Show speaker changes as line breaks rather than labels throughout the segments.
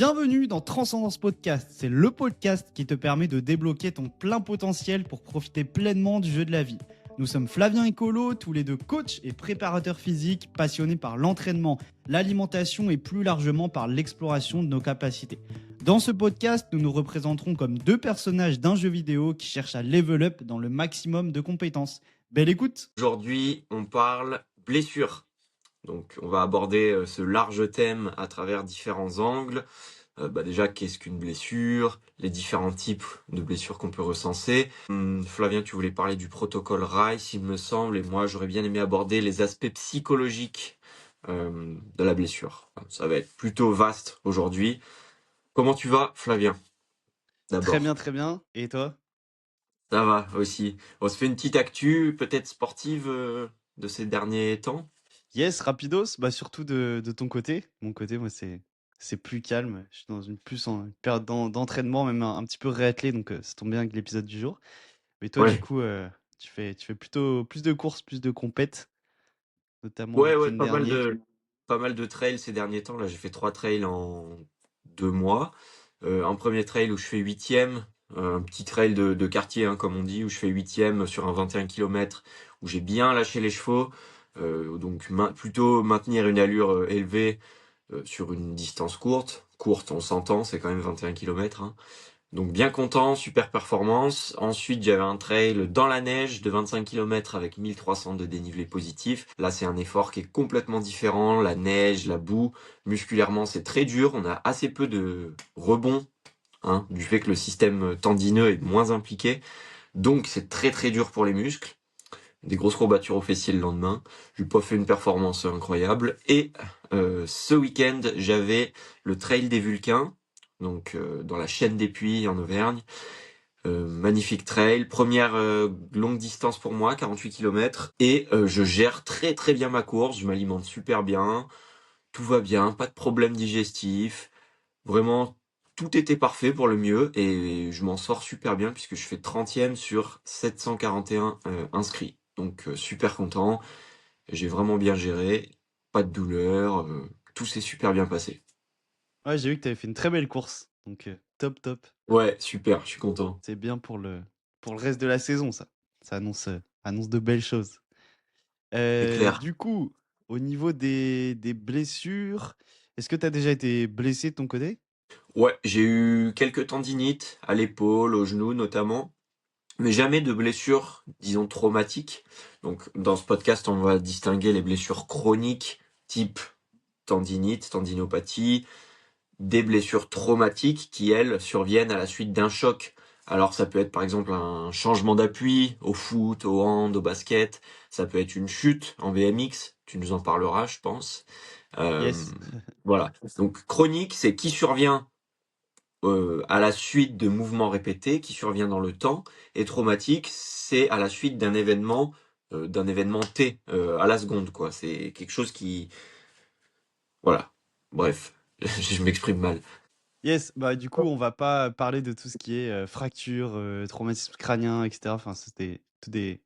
Bienvenue dans Transcendance Podcast, c'est le podcast qui te permet de débloquer ton plein potentiel pour profiter pleinement du jeu de la vie. Nous sommes Flavien et Colo, tous les deux coachs et préparateurs physiques passionnés par l'entraînement, l'alimentation et plus largement par l'exploration de nos capacités. Dans ce podcast, nous nous représenterons comme deux personnages d'un jeu vidéo qui cherchent à level up dans le maximum de compétences. Belle écoute!
Aujourd'hui, on parle blessures. Donc, on va aborder ce large thème à travers différents angles. Déjà, qu'est-ce qu'une blessure? Les différents types de blessures qu'on peut recenser. Flavien, tu voulais parler du protocole RICE, il me semble, et moi, j'aurais bien aimé aborder les aspects psychologiques de la blessure. Ça va être plutôt vaste aujourd'hui. Comment tu vas, Flavien? D'abord.
Très bien. Et toi?
Ça va aussi. On se fait une petite actu, peut-être sportive, de ces derniers temps?
Yes, rapidos, surtout de ton côté. Mon côté, moi, c'est plus calme. Je suis dans une période d'entraînement, même un petit peu réattelé, donc ça tombe bien avec l'épisode du jour. Mais toi, du
Ouais.
coup, tu fais plutôt plus de courses, plus de compètes, notamment le
Ouais,
week-end dernier.
pas mal de trails ces derniers temps. Là, j'ai fait 3 trails en 2 mois. Un premier trail où je fais 8e, un petit trail de quartier, hein, comme on dit, où je fais 8e sur un 21 km, où j'ai bien lâché les chevaux. Donc plutôt maintenir une allure élevée sur une distance courte. Courte, on s'entend, c'est quand même 21 km, hein. Donc bien content, super performance. Ensuite, j'avais un trail dans la neige de 25 km avec 1300 de dénivelé positif. Là, c'est un effort qui est complètement différent. La neige, la boue, musculairement, c'est très dur. On a assez peu de rebond, hein, du fait que le système tendineux est moins impliqué. Donc, c'est très très dur pour les muscles. Des grosses courbatures au fessier le lendemain. J'ai pas fait une performance incroyable. Et ce week-end, j'avais le trail des Vulcains, donc dans la chaîne des Puys en Auvergne. Magnifique trail, première longue distance pour moi, 48 km. Et je gère très très bien ma course, je m'alimente super bien, tout va bien, pas de problème digestif. Vraiment, tout était parfait pour le mieux et je m'en sors super bien puisque je fais 30e sur 741 inscrits. Donc super content, j'ai vraiment bien géré, pas de douleur, tout s'est super bien passé.
Ouais, j'ai vu que tu avais fait une très belle course, donc top.
Ouais, super, je suis content.
C'est bien pour le reste de la saison, ça. Ça annonce de belles choses.
C'est clair.
Du coup, au niveau des blessures, est-ce que tu as déjà été blessé de ton côté?
Ouais, j'ai eu quelques tendinites à l'épaule, au genou notamment, mais jamais de blessures, disons, traumatiques. Donc dans ce podcast, on va distinguer les blessures chroniques type tendinite, tendinopathie, des blessures traumatiques qui, elles, surviennent à la suite d'un choc. Alors ça peut être par exemple un changement d'appui au foot, au hand, au basket, ça peut être une chute en BMX, tu nous en parleras je pense. Euh,
Yes.
voilà. Donc chronique, c'est qui survient à la suite de mouvements répétés, qui survient dans le temps, et traumatique, c'est à la suite d'un événement T, à la seconde, quoi. C'est quelque chose qui... Voilà. Bref, je m'exprime mal.
Yes, du coup, on va pas parler de tout ce qui est fracture, traumatisme crânien, etc. Enfin, c'était tout des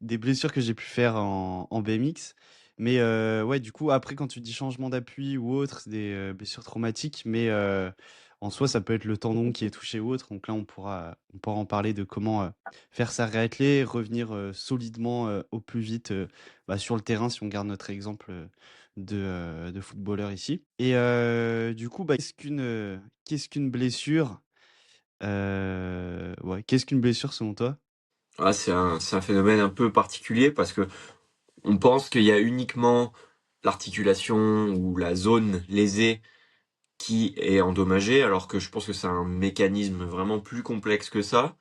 blessures que j'ai pu faire en BMX. Mais ouais, du coup, après, quand tu dis changement d'appui ou autre, c'est des blessures traumatiques. Mais en soi, ça peut être le tendon qui est touché ou autre. Donc là, on pourra en parler de comment faire ça réatteler, revenir solidement au plus vite sur le terrain, si on garde notre exemple de footballeur ici. Et du coup, qu'est-ce qu'une blessure? Ouais, qu'est-ce qu'une blessure selon toi?
Ah, c'est un phénomène un peu particulier parce que on pense qu'il y a uniquement l'articulation ou la zone lésée qui est endommagée, alors que je pense que c'est un mécanisme vraiment plus complexe que ça.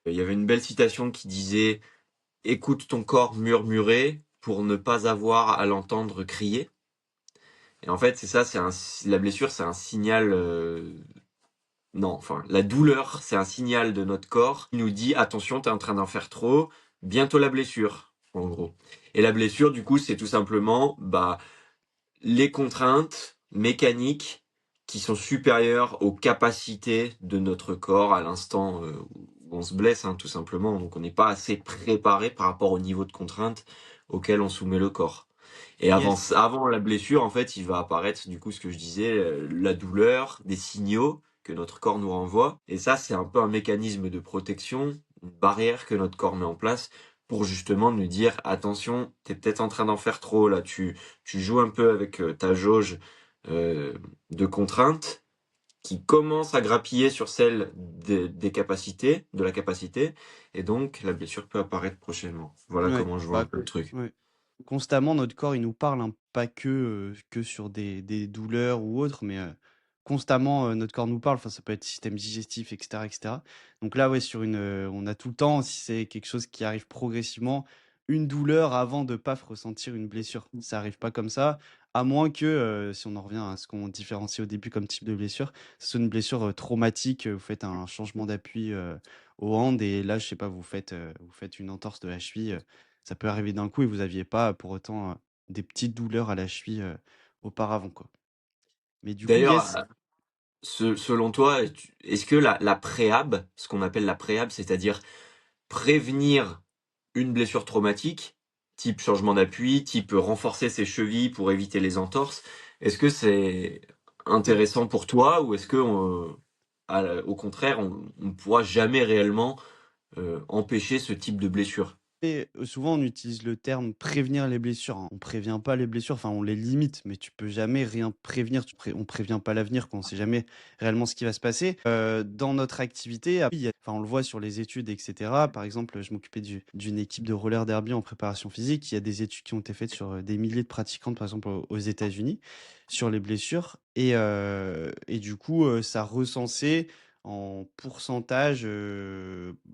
Il y avait une belle citation qui disait écoute ton corps murmurer pour ne pas avoir à l'entendre crier. Et en fait, c'est ça, la blessure, c'est un signal. Non, enfin, la douleur, c'est un signal de notre corps qui nous dit attention, t'es en train d'en faire trop, bientôt la blessure, en gros. Et la blessure, du coup, c'est tout simplement les contraintes mécaniques qui sont supérieures aux capacités de notre corps à l'instant où on se blesse, hein, tout simplement. Donc on n'est pas assez préparé par rapport au niveau de contrainte auquel on soumet le corps. Et
Yes.
avant la blessure, en fait, il va apparaître, du coup, ce que je disais, la douleur, des signaux que notre corps nous renvoie. Et ça, c'est un peu un mécanisme de protection, une barrière que notre corps met en place pour justement nous dire, attention, t'es peut-être en train d'en faire trop, là, tu joues un peu avec ta jauge euh, de contraintes qui commence à grappiller sur celle des capacités, de la capacité, et donc la blessure peut apparaître prochainement. Voilà
Ouais,
comment je vois un
bah,
peu le truc.
ouais. Constamment, notre corps, il nous parle, hein, pas que sur des douleurs ou autres, mais constamment, notre corps nous parle. Enfin, ça peut être système digestif, et cetera, et cetera. Donc là, ouais, on a tout le temps, si c'est quelque chose qui arrive progressivement, une douleur avant de paf ressentir une blessure. Ça arrive pas comme ça, à moins que, si on en revient à ce qu'on différencie au début comme type de blessure, ce soit une blessure traumatique. Vous faites un changement d'appui au hand et là, je sais pas, vous faites une entorse de la cheville. Ça peut arriver d'un coup et vous aviez pas pour autant, des petites douleurs à la cheville, auparavant, quoi. Mais du coup,
D'ailleurs,
yes,
selon toi, est-ce que la préhab, ce qu'on appelle la préhab, c'est-à-dire prévenir une blessure traumatique, type changement d'appui, type renforcer ses chevilles pour éviter les entorses, est-ce que c'est
ouais.
intéressant pour toi ou est-ce que, au contraire, on ne pourra jamais réellement empêcher ce type de blessure?
Et souvent, on utilise le terme prévenir les blessures, hein. On prévient pas les blessures, enfin, on les limite, mais tu peux jamais rien prévenir. On prévient pas l'avenir, quand on sait jamais réellement ce qui va se passer. Dans notre activité, ah oui, enfin, on le voit sur les études, et cetera. Par exemple, je m'occupais d'une équipe de roller derby en préparation physique. Il y a des études qui ont été faites sur des milliers de pratiquantes, par exemple, aux États-Unis, sur les blessures. Et du coup, ça recensait en pourcentage,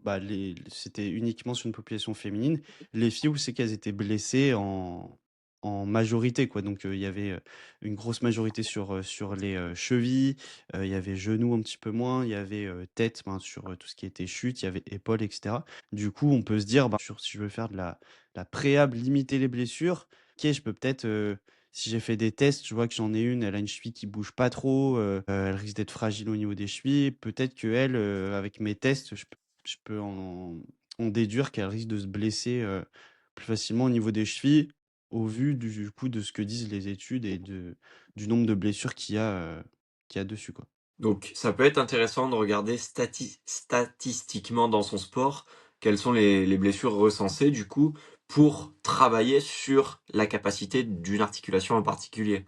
bah, c'était uniquement sur une population féminine. Les filles, où c'est qu'elles étaient blessées en majorité, quoi. Donc, il y avait, une grosse majorité sur les, chevilles, il y avait genoux un petit peu moins, il y avait, tête, ben, sur, tout ce qui était chute, il y avait épaules et cetera. Du coup, on peut se dire, bah, si je veux faire de la préhab, limiter les blessures, OK, je peux peut-être, si j'ai fait des tests, je vois que j'en ai une, elle a une cheville qui bouge pas trop, elle risque d'être fragile au niveau des chevilles. Peut-être qu'elle, avec mes tests, je peux en déduire qu'elle risque de se blesser, plus facilement au niveau des chevilles, au vu du coup de ce que disent les études et du nombre de blessures qu'il y a dessus, quoi.
Donc, ça peut être intéressant de regarder statistiquement dans son sport quelles sont les blessures recensées, du coup, pour travailler sur la capacité d'une articulation en particulier.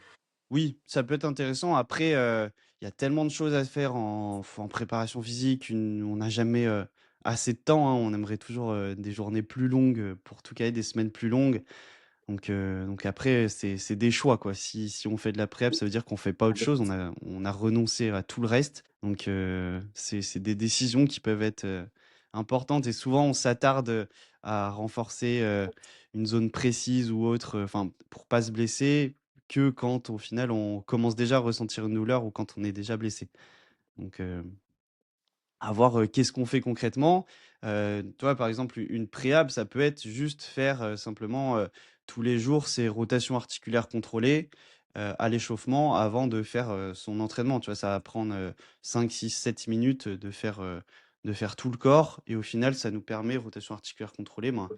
Oui, ça peut être intéressant. Après, il y a tellement de choses à faire en préparation physique, on n'a jamais, assez de temps, hein. On aimerait toujours, des journées plus longues, pour tout caler, des semaines plus longues. Donc après, c'est des choix, quoi. Si on fait de la préhab, ça veut dire qu'on fait pas autre chose. On a renoncé à tout le reste. Donc c'est des décisions qui peuvent être, importantes et souvent on s'attarde, à renforcer, une zone précise ou autre, enfin, pour pas se blesser, que quand au final on commence déjà à ressentir une douleur ou quand on est déjà blessé. Donc à voir, qu'est-ce qu'on fait concrètement. Tu vois, par exemple, une préhab, ça peut être juste faire, simplement, tous les jours ses rotations articulaires contrôlées, à l'échauffement avant de faire, son entraînement. Tu vois? Ça va prendre, 5-6-7 minutes, de faire tout le corps et au final, ça nous permet, rotation articulaire contrôlée, ben,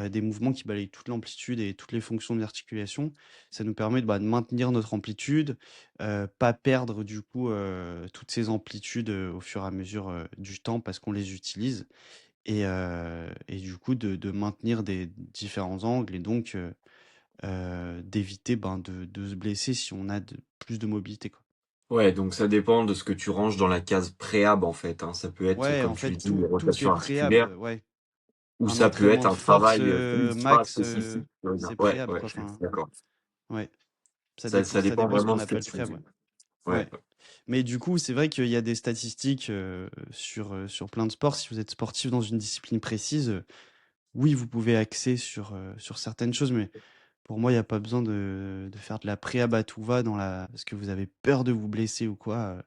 des mouvements qui balayent toute l'amplitude et toutes les fonctions de l'articulation. Ça nous permet, bah, de maintenir notre amplitude, pas perdre du coup, toutes ces amplitudes, au fur et à mesure, du temps parce qu'on les utilise et du coup de maintenir des différents angles et donc d'éviter, ben, de se blesser si on a plus de mobilité, quoi.
Ouais, donc ça dépend de ce que tu ranges dans la case préhab, en fait, hein. Ça peut être,
Ouais,
comme
en
tu le
fait
dis, les
tout est
rotations
préhab,
articulaires
ouais.
ou
Un
ça peut
entraînement
être
de
un
force,
travail ultra
max,
spécifique.
c'est
Ouais,
préhab,
ouais,
quoi,
je suis
enfin,
d'accord.
ouais.
Ça
Ça
dépend
dépend ce
vraiment
qu'on
de ce que
appelle
tu
préhab,
dis.
ouais.
Ouais.
Ouais. Mais du coup, c'est vrai qu'il y a des statistiques, sur plein de sports. Si vous êtes sportif dans une discipline précise, oui, vous pouvez axer sur certaines choses, mais pour moi, il y a pas besoin de faire de la préhab à tout va parce que vous avez peur de vous blesser ou quoi,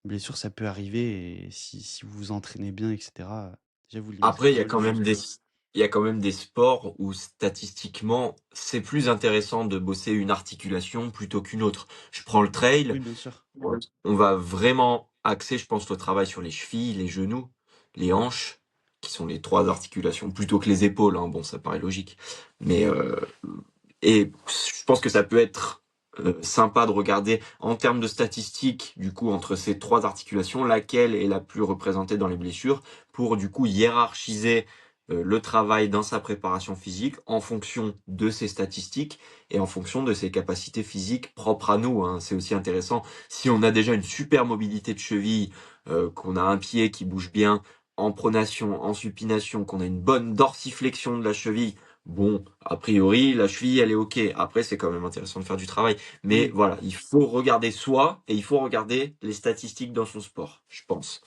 blessure, ça peut arriver et si vous vous entraînez bien et cetera, déjà vous limitez
Après,
pas mal de choses, quoi.
il y a quand même des sports où statistiquement, c'est plus intéressant de bosser une articulation plutôt qu'une autre. Je prends le trail,
Oui, bien sûr.
on va vraiment axer, je pense, le travail sur les chevilles, les genoux, les hanches, qui sont les trois articulations, plutôt que les épaules, hein. Bon, ça paraît logique. Mais Et je pense que ça peut être sympa de regarder en termes de statistiques, du coup, entre ces trois articulations, laquelle est la plus représentée dans les blessures, pour du coup hiérarchiser le travail dans sa préparation physique en fonction de ses statistiques et en fonction de ses capacités physiques propres à nous, hein. C'est aussi intéressant. Si on a déjà une super mobilité de cheville, qu'on a un pied qui bouge bien en pronation, en supination, qu'on a une bonne dorsiflexion de la cheville, bon, a priori, la cheville, elle est OK. Après, c'est quand même intéressant de faire du travail. Mais
Oui.
voilà, il faut regarder soi et il faut regarder les statistiques dans son sport, je pense.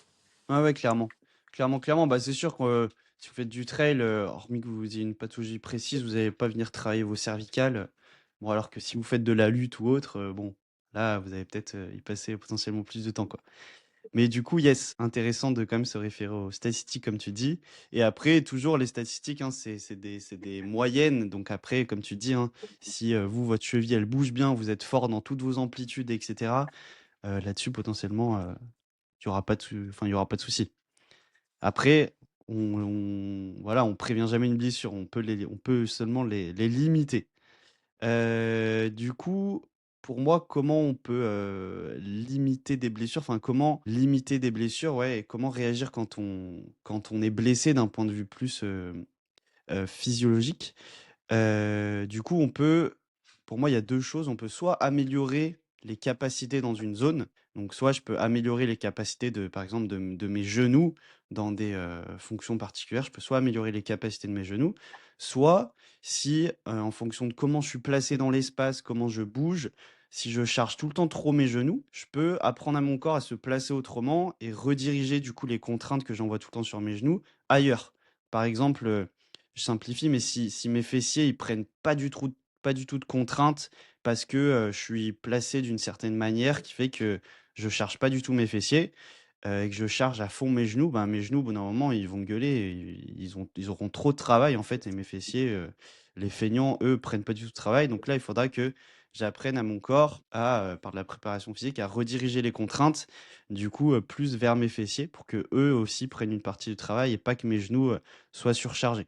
Ouais, ouais, clairement. Clairement, clairement. Bah, c'est sûr que si vous faites du trail, hormis que vous ayez une pathologie précise, vous n'allez pas venir travailler vos cervicales. Bon, alors que si vous faites de la lutte ou autre, bon, là, vous allez peut-être y passer potentiellement plus de temps, quoi. Mais du coup, yes, intéressant de quand même se référer aux statistiques, comme tu dis. Et après, toujours les statistiques, hein, c'est des moyennes. Donc après, comme tu dis, hein, si vous, votre cheville, elle bouge bien, vous êtes fort dans toutes vos amplitudes, etc., là-dessus, potentiellement, il y aura pas de souci. Après, voilà, on prévient jamais une blessure, on peut seulement les limiter. Du coup, pour moi, comment on peut, limiter des blessures? Enfin, comment limiter des blessures, ouais, et comment réagir quand on est blessé d'un point de vue plus, physiologique? Du coup, pour moi, il y a 2 choses. On peut soit améliorer les capacités dans une zone, donc soit je peux améliorer les capacités par exemple, de mes genoux dans des, fonctions particulières. Je peux soit améliorer les capacités de mes genoux, soit si, en fonction de comment je suis placé dans l'espace, comment je bouge, si je charge tout le temps trop mes genoux, je peux apprendre à mon corps à se placer autrement et rediriger du coup les contraintes que j'envoie tout le temps sur mes genoux ailleurs. Par exemple, je simplifie, mais si mes fessiers, ils prennent pas du tout de contraintes parce que, je suis placé d'une certaine manière qui fait que je charge pas du tout mes fessiers, et que je charge à fond mes genoux, ben, mes genoux, au bout d'un moment, ils vont gueuler et ils auront trop de travail, en fait, et mes fessiers, les feignants, eux, prennent pas du tout de travail. Donc là, il faudra que j'apprenne à mon corps à, par de la préparation physique, à rediriger les contraintes, du coup, plus vers mes fessiers pour que eux aussi prennent une partie du travail et pas que mes genoux, soient surchargés.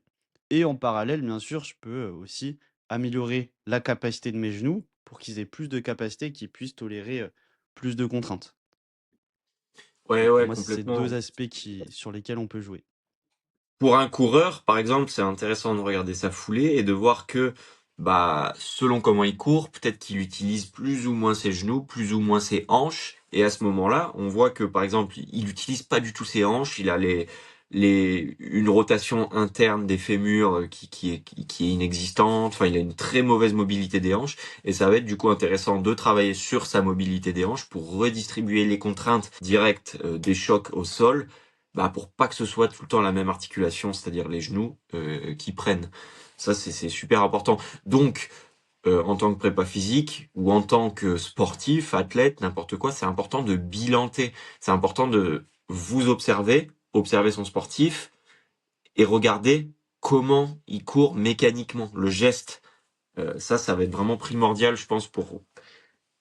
Et en parallèle, bien sûr, je peux, aussi améliorer la capacité de mes genoux pour qu'ils aient plus de capacité, qu'ils puissent tolérer, plus de contraintes.
Ouais,
Donc pour
ouais,
moi, c'est ces 2
complètement.
aspects sur lesquels on peut jouer.
Pour un coureur, par exemple, c'est intéressant de regarder sa foulée et de voir que, bah, selon comment il court, peut-être qu'il utilise plus ou moins ses genoux, plus ou moins ses hanches. Et à ce moment-là, on voit que, par exemple, il utilise pas du tout ses hanches. Il a une rotation interne des fémurs qui est inexistante. Enfin, il a une très mauvaise mobilité des hanches. Et ça va être du coup intéressant de travailler sur sa mobilité des hanches pour redistribuer les contraintes directes des chocs au sol, bah, pour pas que ce soit tout le temps la même articulation, c'est-à-dire les genoux, qui prennent. Ça, c'est super important. Donc, en tant que prépa physique ou en tant que sportif, athlète, n'importe quoi, c'est important de bilanter. C'est important de vous observer, observer son sportif et regarder comment il court mécaniquement, le geste. Ça va être vraiment primordial, je pense, pour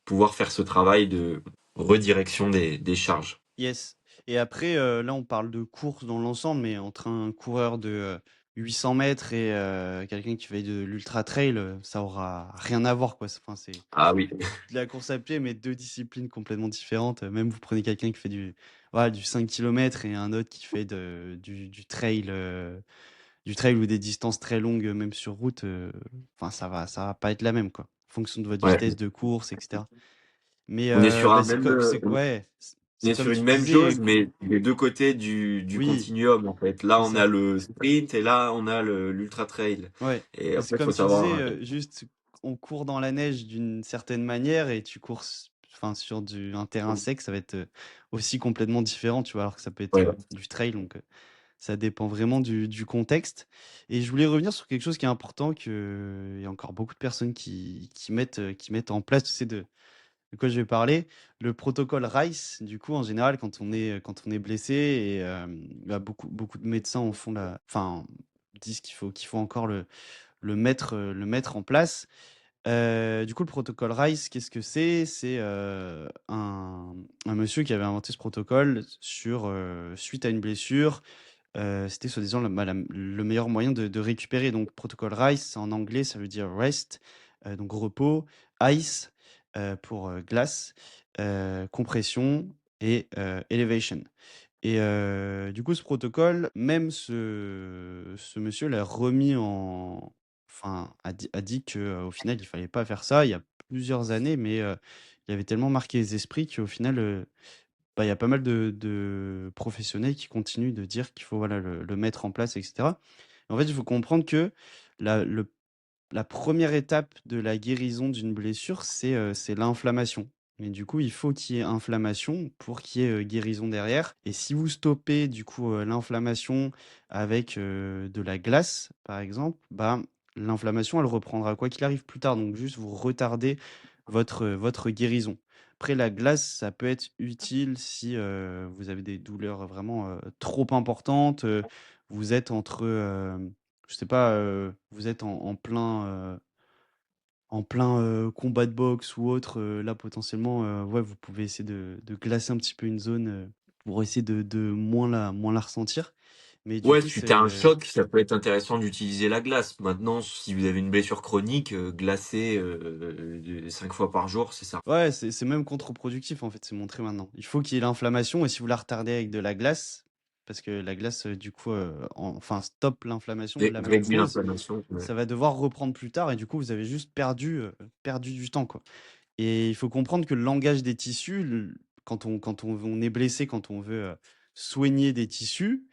pouvoir faire ce travail de redirection des charges.
Yes. Et après, là, on parle de course dans l'ensemble, mais entre un coureur de, 800 mètres et quelqu'un qui fait de l'ultra trail, ça aura rien à voir, quoi. C'est
Ah oui.
de la course à pied, mais 2 disciplines complètement différentes. Même vous prenez quelqu'un qui fait voilà, du 5 kilomètres et un autre qui fait du trail ou des distances très longues, même sur route, enfin ça va pas être la même, quoi, en fonction de votre
Ouais.
vitesse de course et cetera. Mais
On est sur un
bah,
même, on
c'est
est sur
comme
une
tu
même
disais,
chose, mais des deux côtés du
oui,
continuum, en fait. Là,
c'est
on a
ça.
le sprint et là, on a l'ultra trail.
Ouais,
Et
mais c'est
après, il faut
comme tu disais,
savoir.
juste on court dans la neige d'une certaine manière et tu cours enfin, sur un terrain sec, ça va être aussi complètement différent, tu vois, alors que ça peut être
Ouais.
du trail, donc ça dépend vraiment du contexte. Et je voulais revenir sur quelque chose qui est important, il y a encore beaucoup de personnes qui mettent en place, tu sais, de quoi je vais parler. Le protocole RICE, du coup, en général, quand on est blessé, et bah, beaucoup de médecins enfin, disent qu'il faut encore le mettre en place. Du coup, le protocole RICE, qu'est-ce que c'est? C'est un monsieur qui avait inventé ce protocole suite à une blessure. C'était soi-disant le meilleur moyen de récupérer. Donc, protocole RICE, en anglais, ça veut dire Rest, Donc repos, ice, pour, glace, compression et elevation. Et du coup, ce protocole, même ce monsieur l'a remis en enfin, a dit que, au final, il fallait pas faire ça il y a plusieurs années, mais il avait tellement marqué les esprits qu'au final, bah, il y a pas mal de professionnels qui continuent de dire qu'il faut, voilà, le mettre en place et cetera. En fait, il faut comprendre que la le la première étape de la guérison d'une blessure, c'est l'inflammation. Et du coup, il faut qu'il y ait inflammation pour qu'il y ait, guérison derrière. Et si vous stoppez du coup, l'inflammation avec, de la glace, par exemple, bah, l'inflammation, elle reprendra quoi qu'il arrive plus tard. Donc juste vous retardez votre guérison. Après la glace, ça peut être utile si, vous avez des douleurs vraiment, trop importantes, vous êtes entre, je sais pas, vous êtes en plein combat de boxe ou autre, là potentiellement, ouais, vous pouvez essayer de glacer un petit peu une zone, pour essayer de moins la ressentir. Mais du
Ouais,
coup,
suite à un
c'est
choc, ça peut être intéressant d'utiliser la glace. Maintenant, si vous avez une blessure chronique, glacer 5 fois par jour, c'est ça.
ouais, c'est même contre-productif, en fait, c'est montré maintenant. Il faut qu'il y ait l'inflammation et si vous la retardez avec de la glace, parce que la glace, du coup, enfin stoppe l'inflammation, la met en
Réduit
pause,
l'inflammation. Ouais.
ça va devoir reprendre plus tard et du coup, vous avez juste perdu du temps, quoi. Et il faut comprendre que le langage des tissus, quand on est blessé, quand on veut, soigner des tissus,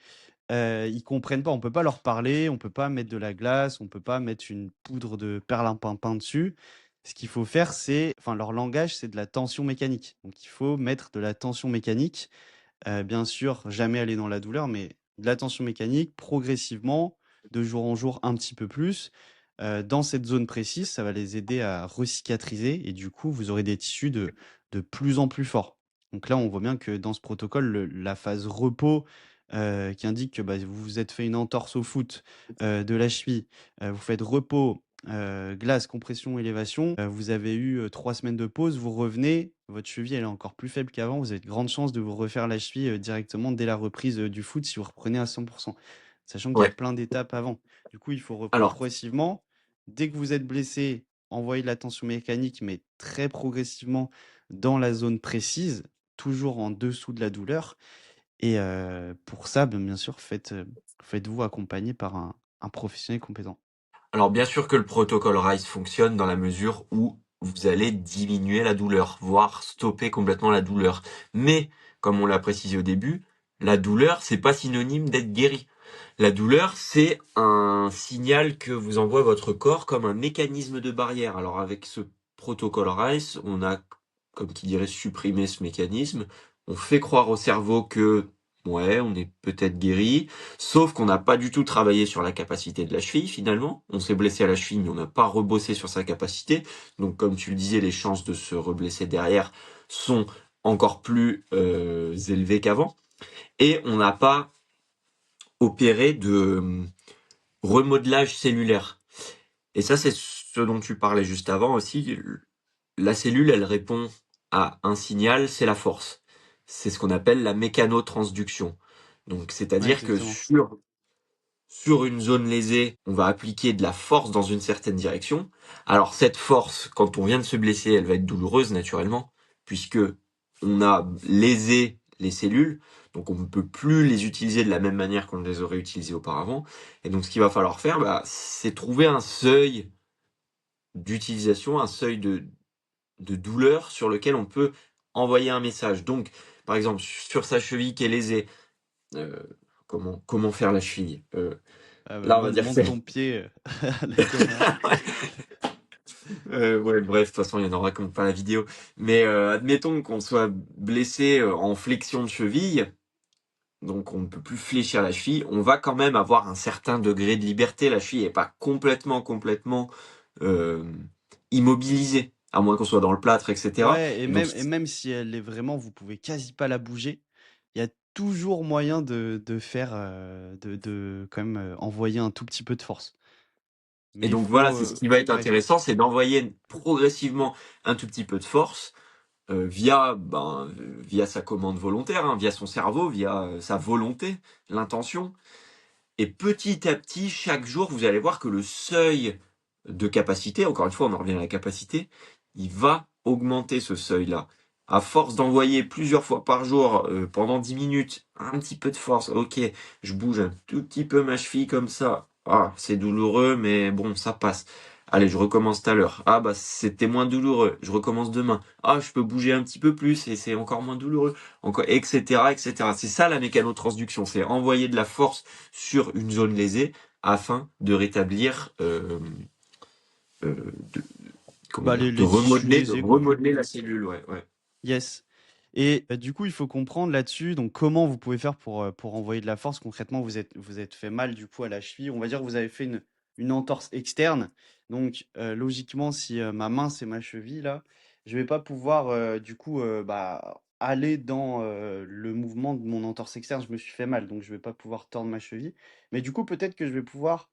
ils comprennent pas. On peut pas leur parler, on peut pas mettre de la glace, on peut pas mettre une poudre de perlimpinpin dessus. Ce qu'il faut faire, c'est enfin, leur langage, c'est de la tension mécanique. Donc il faut mettre de la tension mécanique. Bien sûr, jamais aller dans la douleur, mais de la tension mécanique progressivement, de jour en jour, un petit peu plus. Dans cette zone précise, ça va les aider à recicatriser et du coup, vous aurez des tissus de plus en plus forts. Donc là, on voit bien que dans ce protocole, la phase repos, qui indique que, bah, vous vous êtes fait une entorse au foot, de la cheville, vous faites repos, glace, compression, élévation, vous avez eu, 3 semaines de pause, vous revenez, votre cheville, elle est encore plus faible qu'avant, vous avez de grandes chances de vous refaire la cheville, directement dès la reprise, du foot si vous reprenez à 100. Sachant qu'il y a
Ouais.
plein d'étapes avant. Du coup, il faut reprendre
Alors,
progressivement. Dès que vous êtes blessé, envoyez de la tension mécanique, mais très progressivement dans la zone précise, toujours en dessous de la douleur. Et pour ça, bien sûr, faites-vous accompagner par un professionnel compétent.
alors bien sûr que le protocole RICE fonctionne dans la mesure où vous allez diminuer la douleur, voire stopper complètement la douleur. Mais, comme on l'a précisé au début, la douleur, c'est pas synonyme d'être guéri. La douleur, c'est un signal que vous envoie votre corps comme un mécanisme de barrière. Alors avec ce protocole RICE, on a, comme qui dirait, supprimé ce mécanisme. On fait croire au cerveau que, ouais, on est peut-être guéri, sauf qu'on n'a pas du tout travaillé sur la capacité de la cheville finalement. On s'est blessé à la cheville, mais on n'a pas rebossé sur sa capacité. Donc comme tu le disais, les chances de se reblesser derrière sont encore plus élevées qu'avant. Et on n'a pas opéré de remodelage cellulaire. Et ça, c'est ce dont tu parlais juste avant aussi. La cellule, elle répond à un signal, c'est la force. C'est ce qu'on appelle la mécanotransduction. Donc,
Ouais,
c'est-à-dire que
exactement.
sur une zone lésée, on va appliquer de la force dans une certaine direction. Alors, cette force, quand on vient de se blesser, elle va être douloureuse naturellement, puisque on a lésé les cellules, donc on ne peut plus les utiliser de la même manière qu'on les aurait utilisées auparavant. Et donc, ce qu'il va falloir faire, bah, c'est trouver un seuil d'utilisation, un seuil de douleur sur lequel on peut envoyer un message. Donc, par exemple, sur sa cheville qui est lésée, euh, comment faire la cheville
Ah bah,
Là, on va dire que
monte
c'est...
ton pied, comment?
Ouais, bref, de toute façon, il y en aura qui n'ont pas la vidéo. Mais admettons qu'on soit blessé en flexion de cheville, donc on ne peut plus fléchir la cheville, on va quand même avoir un certain degré de liberté. La cheville n'est pas complètement euh, immobilisée, à moins qu'on soit dans le plâtre, etc.
Ouais, et
Et donc,
même si elle est vraiment vous pouvez quasi pas la bouger, il y a toujours moyen de faire, de quand même, envoyer un tout petit peu de force.
et
Mais il
donc voilà,
faut,
c'est ce qui va être
ouais,
intéressant, c'est d'envoyer progressivement un tout petit peu de force via sa commande volontaire, hein, via son cerveau, via sa volonté, l'intention. Et petit à petit, chaque jour, vous allez voir que le seuil de capacité, encore une fois, on en revient à la capacité, il va augmenter ce seuil-là. À force d'envoyer plusieurs fois par jour, pendant 10 minutes, un petit peu de force, ok, je bouge un tout petit peu ma cheville comme ça. Ah, c'est douloureux, mais bon, ça passe. Allez, je recommence tout à l'heure. Ah bah c'était moins douloureux. Je recommence demain. Ah, je peux bouger un petit peu plus et c'est encore moins douloureux. Encore, etc., etc. C'est ça la mécanotransduction, c'est envoyer de la force sur une zone lésée afin de rétablir, de, comment
Bah,
dire,
les tissus
de
lésés, quoi.
remodeler la cellule, ouais, ouais.
Yes. Et du coup, il faut comprendre là-dessus, donc comment vous pouvez faire pour envoyer de la force. Concrètement, vous êtes fait mal du coup à la cheville. On va dire que vous avez fait une entorse externe. Donc, logiquement, si ma main, c'est ma cheville, là, je vais pas pouvoir du coup bah, aller dans le mouvement de mon entorse externe. Je me suis fait mal, donc je vais pas pouvoir tordre ma cheville. Mais du coup, peut-être que je vais pouvoir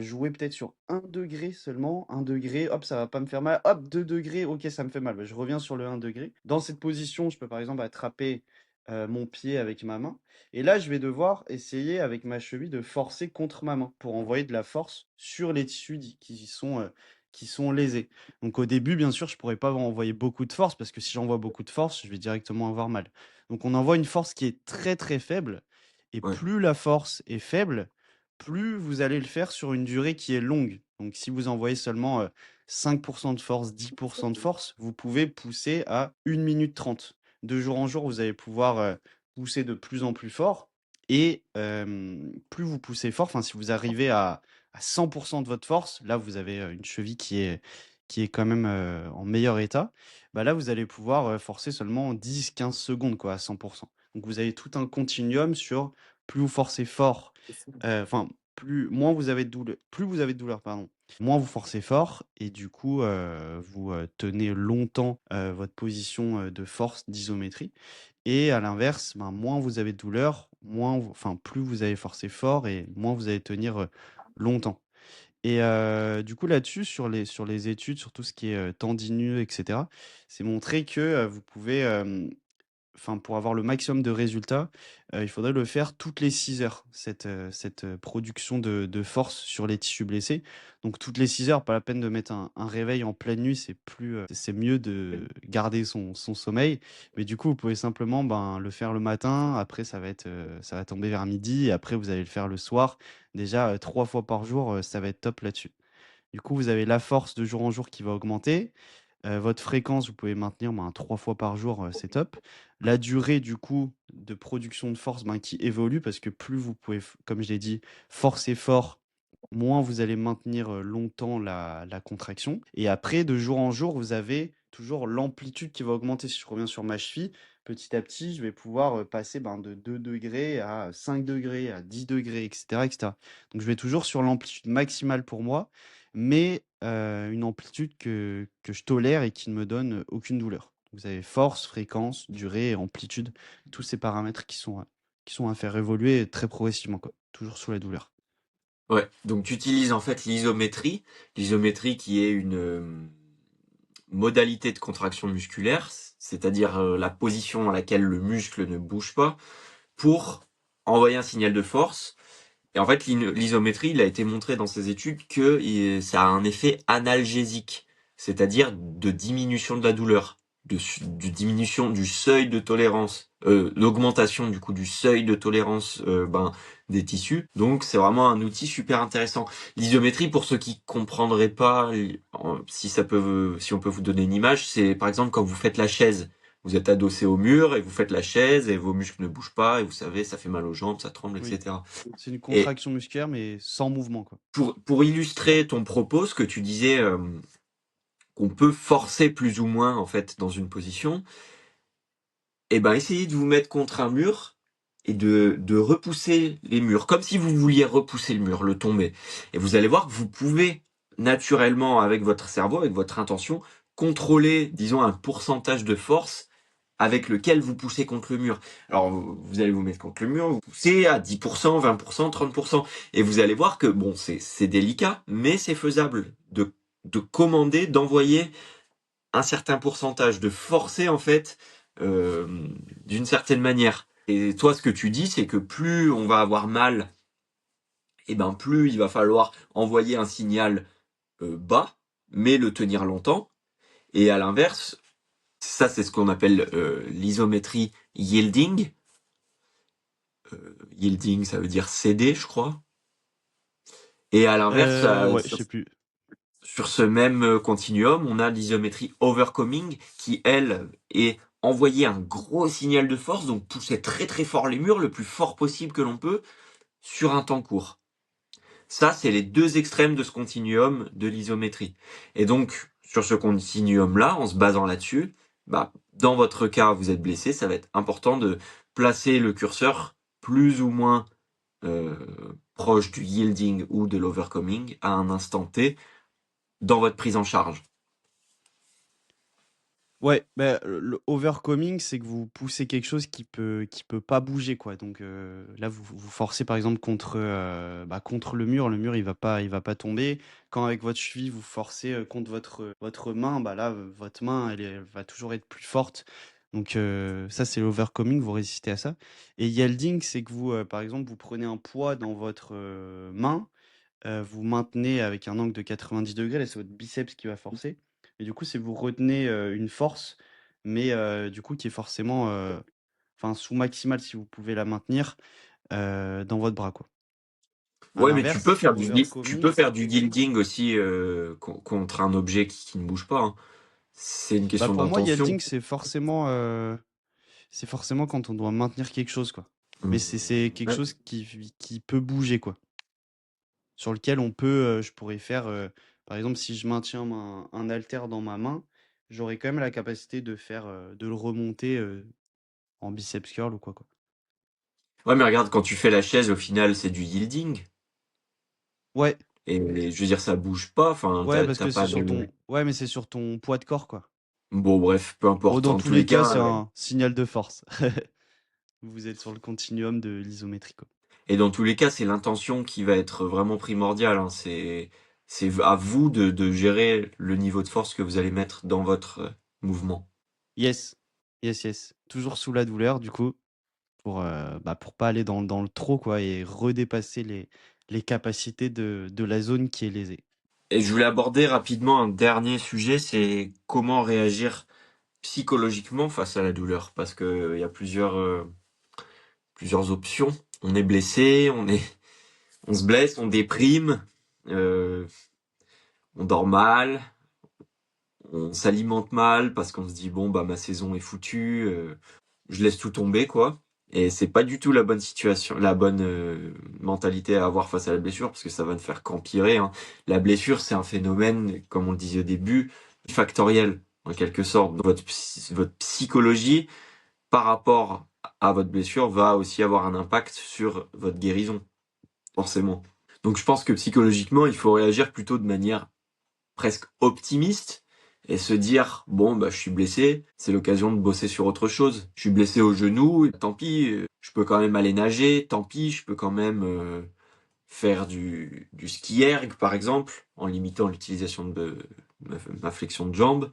jouer peut-être sur 1 degré seulement, 1 degré, hop, ça va pas me faire mal, hop, 2 degrés, ok, ça me fait mal. Bah, je reviens sur le 1 degré. Dans cette position, je peux par exemple attraper mon pied avec ma main. Et là, je vais devoir essayer avec ma cheville de forcer contre ma main pour envoyer de la force sur les tissus qui sont lésés. Donc au début, bien sûr, je pourrais pas envoyer beaucoup de force parce que si j'envoie beaucoup de force, je vais directement avoir mal. Donc on envoie une force qui est très très faible. Et
Ouais.
plus la force est faible, plus vous allez le faire sur une durée qui est longue. Donc si vous envoyez seulement 5% de force, 10% de force, vous pouvez pousser à 1 minute 30. De jour en jour, vous allez pouvoir pousser de plus en plus fort. Et plus vous poussez fort, enfin si vous arrivez à 100% de votre force, là vous avez une cheville qui est quand même en meilleur état, bah là vous allez pouvoir forcer seulement 10-15 secondes quoi, à 100%. Donc vous avez tout un continuum sur plus vous forcez fort, enfin, moins vous avez de douleur, plus vous avez de douleur, pardon, moins vous forcez fort et du coup, vous tenez longtemps votre position de force d'isométrie. Et à l'inverse, ben, moins vous avez de douleur, enfin, plus vous allez forcer fort et moins vous allez tenir longtemps. Et du coup, là-dessus, sur les études, sur tout ce qui est tendineux, etc., c'est montré que vous pouvez enfin, pour avoir le maximum de résultats, il faudrait le faire toutes les 6 heures, cette production de force sur les tissus blessés. Donc toutes les 6 heures, pas la peine de mettre un réveil en pleine nuit, c'est mieux de garder son sommeil. Mais du coup, vous pouvez simplement, ben, le faire le matin, après ça va tomber vers midi et après vous allez le faire le soir. Déjà, 3 fois par jour, ça va être top là-dessus. Du coup, vous avez la force de jour en jour qui va augmenter. Votre fréquence, vous pouvez maintenir, ben, 3 fois par jour, c'est top. La durée, du coup, de production de force, ben, qui évolue parce que plus vous pouvez, comme je l'ai dit, forcer fort, moins vous allez maintenir longtemps la contraction. Et après, de jour en jour, vous avez toujours l'amplitude qui va augmenter. Si je reviens sur ma cheville, petit à petit, je vais pouvoir passer ben, de 2 degrés à 5 degrés, à 10 degrés, etc., etc. Donc je vais toujours sur l'amplitude maximale pour moi, mais une amplitude que je tolère et qui ne me donne aucune douleur. Vous avez force, fréquence, durée et amplitude, tous ces paramètres qui sont à faire évoluer très progressivement, quoi, toujours sous la douleur.
Ouais, donc tu utilises en fait l'isométrie qui est une modalité de contraction musculaire, c'est-à-dire la position à laquelle le muscle ne bouge pas, pour envoyer un signal de force. Et en fait, l'isométrie, il a été montré dans ces études que ça a un effet analgésique, c'est-à-dire de diminution de la douleur, de diminution du seuil de tolérance, l'augmentation du coup du seuil de tolérance des tissus. Donc c'est vraiment un outil super intéressant. L'isométrie, pour ceux qui comprendraient pas, si on peut vous donner une image, c'est par exemple quand vous faites la chaise. Vous êtes adossé au mur et vous faites la chaise et vos muscles ne bougent pas et vous savez, ça fait mal aux jambes, ça tremble,
Oui,
etc.
c'est une
Et
contraction musculaire, mais sans mouvement, quoi.
pour illustrer ton propos, ce que tu disais, qu'on peut forcer plus ou moins en fait dans une position, et ben essayez de vous mettre contre un mur et de repousser les murs, comme si vous vouliez repousser le mur, le tomber. Et vous allez voir que vous pouvez naturellement, avec votre cerveau, avec votre intention, contrôler, disons, un pourcentage de force avec lequel vous poussez contre le mur. Alors, vous allez vous mettre contre le mur, vous poussez à 10%, 20%, 30%, et vous allez voir que, bon, c'est délicat, mais c'est faisable de commander, d'envoyer un certain pourcentage, de forcer, en fait, d'une certaine manière. Et toi, ce que tu dis, c'est que plus on va avoir mal, et ben plus il va falloir envoyer un signal bas, mais le tenir longtemps. Et à l'inverse, ça c'est ce qu'on appelle l'isométrie yielding. Yielding, ça veut dire céder, je crois. Et à l'inverse,
Ouais, je sais plus.
sur ce même continuum, on a l'isométrie overcoming qui, elle, est envoyer un gros signal de force, donc pousser très très fort les murs, le plus fort possible que l'on peut, sur un temps court. Ça, c'est les deux extrêmes de ce continuum de l'isométrie. Et donc, sur ce continuum-là, en se basant là-dessus, bah, dans votre cas, vous êtes blessé, ça va être important de placer le curseur plus ou moins euh, proche du yielding ou de l'overcoming à un instant T dans votre prise en charge.
Ouais, bah, le overcoming, c'est que vous poussez quelque chose qui peut pas bouger, quoi. Donc là, vous forcez par exemple contre le mur. Le mur, il va pas tomber. Quand avec votre cheville, vous forcez contre votre main, bah là, votre main, elle va toujours être plus forte. Donc ça, c'est l'overcoming, vous résistez à ça. Et yielding, c'est que vous, par exemple, vous prenez un poids dans votre main, vous maintenez avec un angle de 90 degrés, là, c'est votre biceps qui va forcer. Et du coup, c'est vous retenez une force, mais du coup, qui est forcément enfin, sous maximale si vous pouvez la maintenir dans votre bras, quoi. À
Ouais, mais
l'inverse,
tu peux
overcoming,
faire du yielding aussi contre un objet qui ne bouge pas, hein. C'est une
bah
question
pour moi,
d'intention.
yielding, c'est forcément quand on doit maintenir quelque chose, quoi. Mais c'est quelque
Ouais.
chose qui peut bouger, quoi. Sur lequel je pourrais faire, par exemple, si je maintiens un haltère dans ma main, j'aurais quand même la capacité de le remonter en biceps curl ou quoi.
Ouais, mais regarde, quand tu fais la chaise, au final, c'est du yielding.
Ouais,
Et je veux dire, ça bouge pas. Enfin,
ouais, parce
t'as
que c'est
pas
sur
de.
ton, ouais, mais c'est sur ton poids de corps, quoi.
Bon, bref, peu
Bon,
importe.
dans
En
tous
tous les
les cas,
cas,
c'est un signal de force. Vous êtes sur le continuum de l'isométrie, quoi.
c'est l'intention qui va être vraiment primordiale, hein. C'est à vous de gérer le niveau de force que vous allez mettre dans votre mouvement.
Yes, yes, yes. Toujours sous la douleur, du coup, pour pas aller dans le trop, quoi, et redépasser les capacités de la zone qui est lésée.
Et je voulais aborder rapidement un dernier sujet, c'est comment réagir psychologiquement face à la douleur, parce que il y a plusieurs options. On est blessé, on se blesse, on déprime, euh, on dort mal, on s'alimente mal parce qu'on se dit bon bah ma saison est foutue, je laisse tout tomber quoi. Et c'est pas du tout la bonne situation, la bonne mentalité à avoir face à la blessure parce que ça va ne faire qu'empirer, hein. La blessure c'est un phénomène, comme on le disait au début, factoriel en quelque sorte. Donc, votre psychologie par rapport à votre blessure va aussi avoir un impact sur votre guérison, forcément. Donc je pense que psychologiquement, il faut réagir plutôt de manière presque optimiste et se dire bon bah je suis blessé, c'est l'occasion de bosser sur autre chose. Je suis blessé au genou, tant pis, je peux quand même aller nager, tant pis, je peux quand même faire du ski erg par exemple, en limitant l'utilisation de ma flexion de jambe.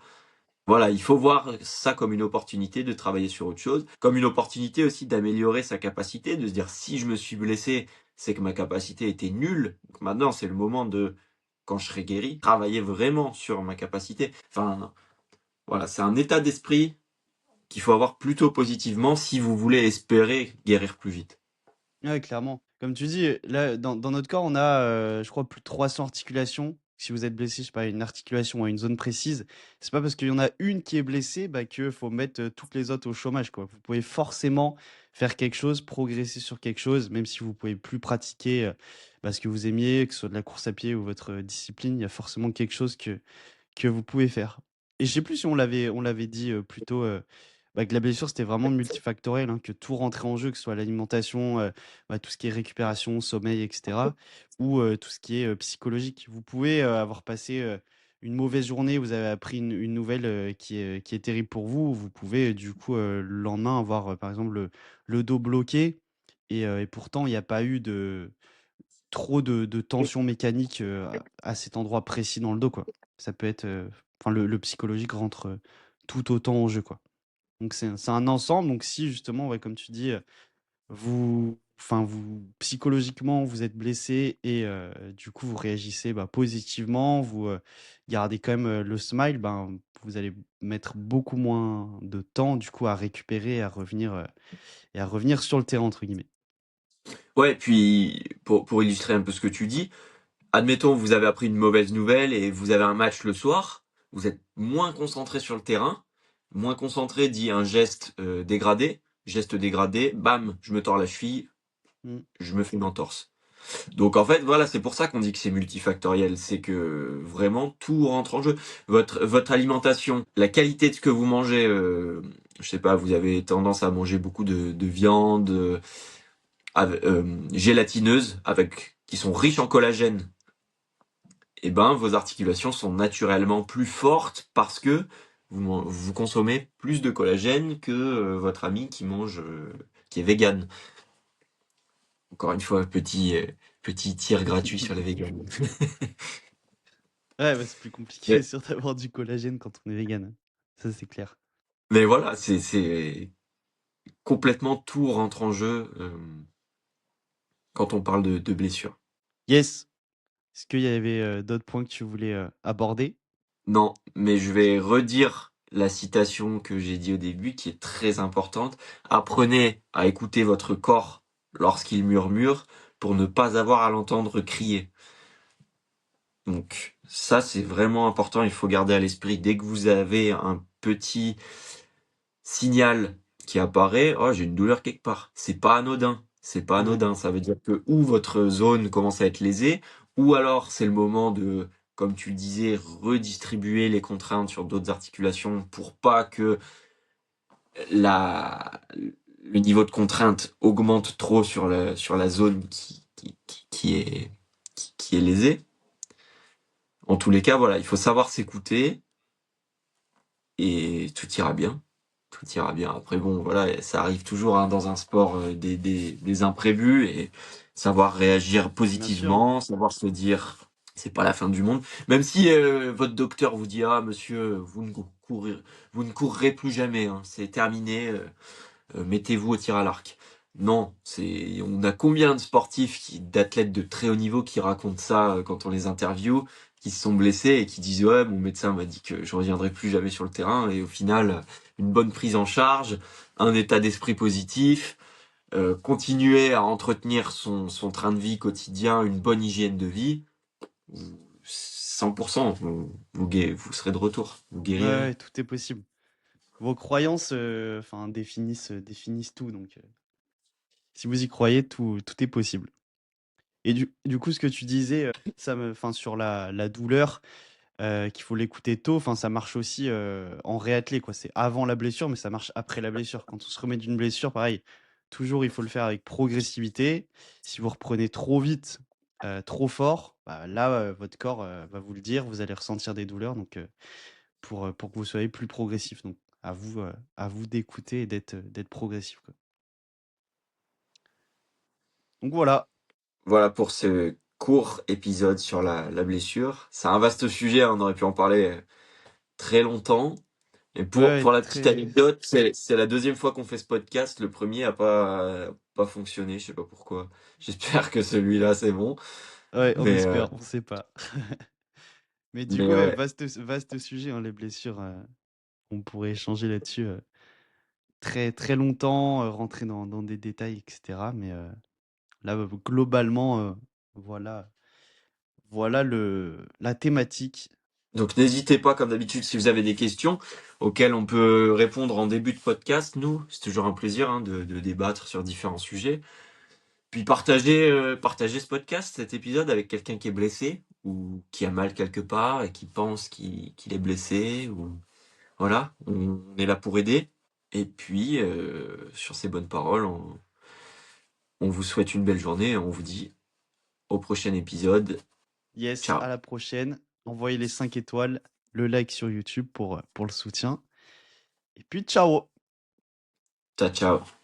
Voilà, il faut voir ça comme une opportunité de travailler sur autre chose, comme une opportunité aussi d'améliorer sa capacité, de se dire si je me suis blessé, c'est que ma capacité était nulle. Donc maintenant, c'est le moment de, quand je serai guéri, travailler vraiment sur ma capacité. Enfin, voilà, c'est un état d'esprit qu'il faut avoir plutôt positivement si vous voulez espérer guérir plus vite.
Ouais, clairement. Comme tu dis, là, dans notre corps, on a, je crois, plus de 300 articulations. Si vous êtes blessé, je sais pas, à une articulation ou à une zone précise, c'est pas parce qu'il y en a une qui est blessée, bah, qu'il faut mettre toutes les autres au chômage, quoi. Vous pouvez forcément faire quelque chose, progresser sur quelque chose, même si vous pouvez plus pratiquer ce que vous aimiez, que ce soit de la course à pied ou votre discipline, il y a forcément quelque chose que vous pouvez faire. Et je sais plus si on l'avait dit plus tôt, que la blessure, c'était vraiment multifactoriel, hein, que tout rentrait en jeu, que ce soit l'alimentation, tout ce qui est récupération, sommeil, etc., ou tout ce qui est psychologique. Vous pouvez avoir passé une mauvaise journée, vous avez appris une nouvelle qui est terrible pour vous. Vous pouvez, du coup, le lendemain, avoir, par exemple, le dos bloqué. Et pourtant, il n'y a pas eu trop de tension mécanique à cet endroit précis dans le dos, quoi. Ça peut être. Enfin, le psychologique rentre tout autant en jeu, quoi. Donc c'est un ensemble. Donc si justement, ouais, comme tu dis, vous enfin, vous psychologiquement, vous êtes blessé et du coup, vous réagissez, bah, positivement, vous, gardez quand même, le smile, ben, vous allez mettre beaucoup moins de temps, du coup, à récupérer et à revenir «sur le terrain» entre guillemets.
Ouais, puis pour illustrer un peu ce que tu dis, admettons, vous avez appris une mauvaise nouvelle et vous avez un match le soir, vous êtes moins concentré sur le terrain, moins concentré dit un geste dégradé, bam, je me tords la cheville,
Mmh.
je me fais une entorse. Donc en fait, voilà, c'est pour ça qu'on dit que c'est multifactoriel, c'est que vraiment tout rentre en jeu. Votre alimentation, la qualité de ce que vous mangez, je sais pas, vous avez tendance à manger beaucoup de viande gélatineuses qui sont riches en collagène. Et ben vos articulations sont naturellement plus fortes parce que vous consommez plus de collagène que votre ami qui est vegan. Encore une fois, petit tir gratuit sur les vegans.
Ouais, bah, c'est plus compliqué
mais,
sûr d'avoir du collagène quand on est vegan. Ça, c'est clair.
mais voilà, c'est complètement tout rentre en jeu quand on parle de blessures.
Yes. Est-ce qu'il y avait, d'autres points que tu voulais, aborder?
Non, mais je vais redire la citation que j'ai dit au début, qui est très importante. Apprenez à écouter votre corps lorsqu'il murmure pour ne pas avoir à l'entendre crier. Donc ça, c'est vraiment important. Il faut garder à l'esprit dès que vous avez un petit signal qui apparaît, oh, j'ai une douleur quelque part. C'est pas anodin. C'est pas
Ouais.
anodin. Ça veut dire que ou votre zone commence à être lésée, ou alors c'est le moment de, comme tu le disais, redistribuer les contraintes sur d'autres articulations pour pas que la, le niveau de contrainte augmente trop sur la zone qui est lésée. En tous les cas, voilà, il faut savoir s'écouter et tout ira bien. Tout ira bien. Après, bon, voilà, ça arrive toujours hein, dans un sport des imprévus et savoir réagir
Bien sûr.
positivement, savoir se dire c'est pas la fin du monde. Même si votre docteur vous dit ah monsieur, vous ne courrez plus jamais, hein, c'est terminé, mettez-vous au tir à l'arc. Non, on a combien de sportifs d'athlètes de très haut niveau qui racontent ça quand on les interviewe, qui se sont blessés et qui disent ouais, mon médecin m'a dit que je reviendrai plus jamais sur le terrain et au final, une bonne prise en charge, un état d'esprit positif, continuer à entretenir son train de vie quotidien, une bonne hygiène de vie, 100%, vous serez de retour, vous
Ouais,
guérirez.
ouais, tout est possible. Vos croyances, enfin définissent tout donc si vous y croyez, tout est possible. Et du coup, ce que tu disais, ça me enfin sur la douleur, qu'il faut l'écouter tôt, enfin ça marche aussi, en réathlé quoi. C'est avant la blessure, mais ça marche après la blessure. Quand on se remet d'une blessure, pareil, toujours il faut le faire avec progressivité. Si vous reprenez trop vite, trop fort, bah là, votre corps, va vous le dire, vous allez ressentir des douleurs donc pour que vous soyez plus progressif donc à vous d'écouter et d'être progressif, quoi. Donc voilà.
Voilà pour ce court épisode sur la blessure. C'est un vaste sujet, hein, on aurait pu en parler très longtemps. Et
Ouais,
pour la petite
très
anecdote, c'est la deuxième fois qu'on fait ce podcast. Le premier a pas fonctionné, je sais pas pourquoi. J'espère que celui-là c'est bon.
ouais, on
Mais,
espère, on sait pas. Mais du
mais
coup, ouais,
ouais.
vaste sujet, hein, les blessures, on pourrait échanger là-dessus, très, très longtemps, rentrer dans des détails et cetera. Mais, là, globalement, voilà voilà le la thématique.
Donc n'hésitez pas, comme d'habitude, si vous avez des questions auxquelles on peut répondre en début de podcast. Nous, c'est toujours un plaisir hein, de débattre sur différents sujets. Puis partagez ce podcast, cet épisode avec quelqu'un qui est blessé ou qui a mal quelque part et qui pense qu'il est blessé. Ou voilà, on est là pour aider. Et puis sur ces bonnes paroles, on vous souhaite une belle journée et on vous dit au prochain épisode.
Yes,
Ciao.
à la prochaine. Envoyez les 5 étoiles, le like sur YouTube pour le soutien et puis ciao!
Ciao, ciao.